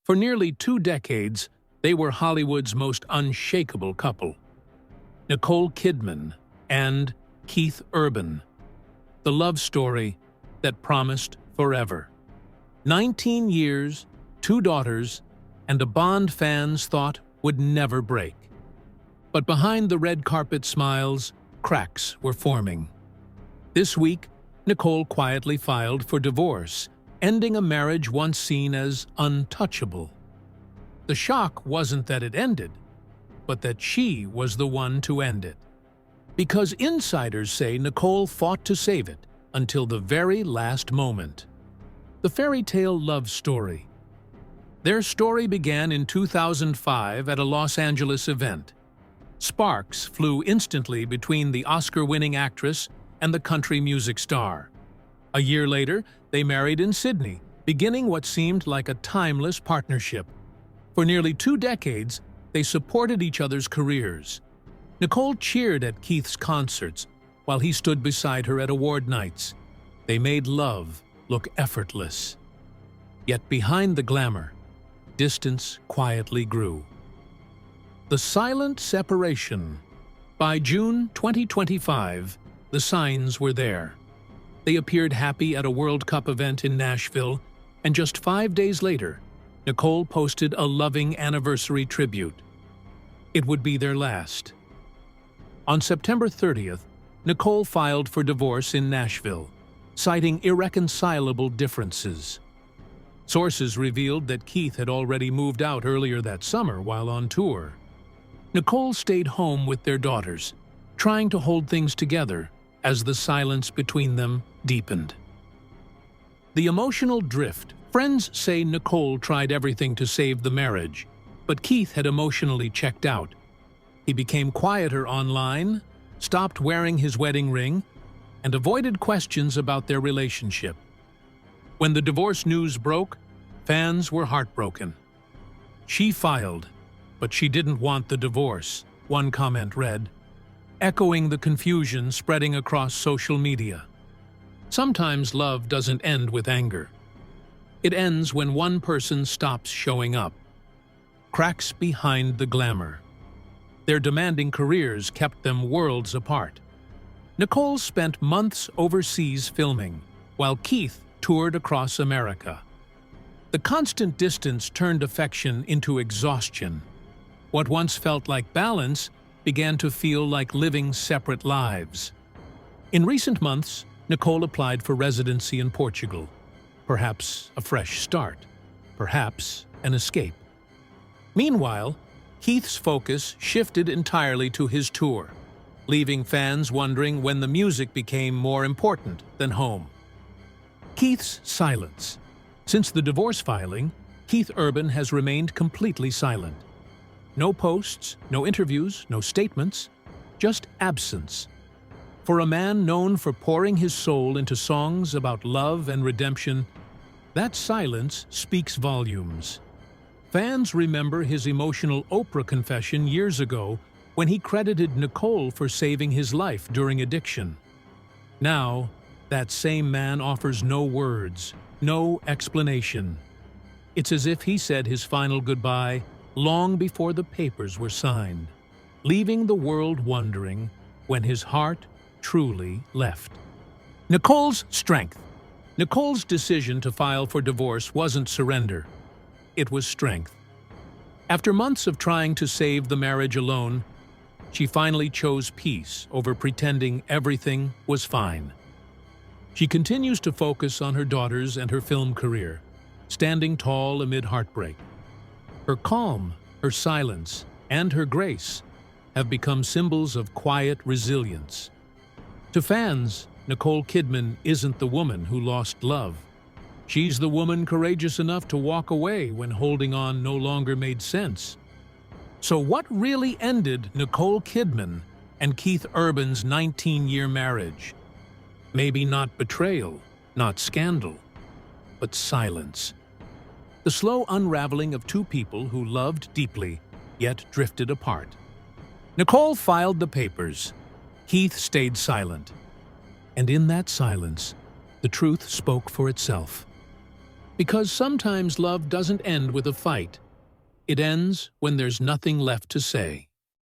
For nearly 2 decades, they were Hollywood's most unshakable couple. Nicole Kidman and Keith Urban, the love story that promised forever. 19 years, 2 daughters, and a bond fans thought would never break. But behind the red carpet smiles, cracks were forming. This week, Nicole quietly filed for divorce, ending a marriage once seen as untouchable. The shock wasn't that it ended, but that she was the one to end it. Because insiders say Nicole fought to save it until the very last moment. The fairy tale love story. Their story began in 2005 at a Los Angeles event. Sparks flew instantly between the Oscar-winning actress and the country music star. A year later, they married in Sydney, beginning what seemed like a timeless partnership. For nearly 2 decades, they supported each other's careers. Nicole cheered at Keith's concerts, while he stood beside her at award nights. They made love look effortless. Yet behind the glamour, distance quietly grew. The silent separation. By June 2025, the signs were there. They appeared happy at a World Cup event in Nashville, and just 5 days later, Nicole posted a loving anniversary tribute. It would be their last. On September 30th, Nicole filed for divorce in Nashville, citing irreconcilable differences. Sources revealed that Keith had already moved out earlier that summer while on tour. Nicole stayed home with their daughters, trying to hold things together as the silence between them deepened. The emotional drift. Friends say Nicole tried everything to save the marriage, but Keith had emotionally checked out. He became quieter online, stopped wearing his wedding ring, and avoided questions about their relationship. When the divorce news broke, fans were heartbroken. She filed, but she didn't want the divorce, one comment read, echoing the confusion spreading across social media. Sometimes love doesn't end with anger. It ends when one person stops showing up. Cracks behind the glamour. Their demanding careers kept them worlds apart. Nicole spent months overseas filming, while Keith toured across America. The constant distance turned affection into exhaustion. What once felt like balance began to feel like living separate lives. In recent months, Nicole applied for residency in Portugal. Perhaps a fresh start. Perhaps an escape. Meanwhile, Keith's focus shifted entirely to his tour, leaving fans wondering when the music became more important than home. Keith's silence. Since the divorce filing, Keith Urban has remained completely silent. No posts, no interviews, no statements, just absence. For a man known for pouring his soul into songs about love and redemption, that silence speaks volumes. Fans remember his emotional Oprah confession years ago when he credited Nicole for saving his life during addiction. Now, that same man offers no words, no explanation. It's as if he said his final goodbye long before the papers were signed, leaving the world wondering when his heart truly left. Nicole's strength. Nicole's decision to file for divorce wasn't surrender. It was strength. After months of trying to save the marriage alone, she finally chose peace over pretending everything was fine. She continues to focus on her daughters and her film career, standing tall amid heartbreak. Her calm, her silence, and her grace have become symbols of quiet resilience. To fans, Nicole Kidman isn't the woman who lost love. She's the woman courageous enough to walk away when holding on no longer made sense. So what really ended Nicole Kidman and Keith Urban's 19-year marriage? Maybe not betrayal, not scandal, but silence. The slow unraveling of two people who loved deeply, yet drifted apart. Nicole filed the papers. Keith stayed silent. And in that silence, the truth spoke for itself. Because sometimes love doesn't end with a fight. It ends when there's nothing left to say.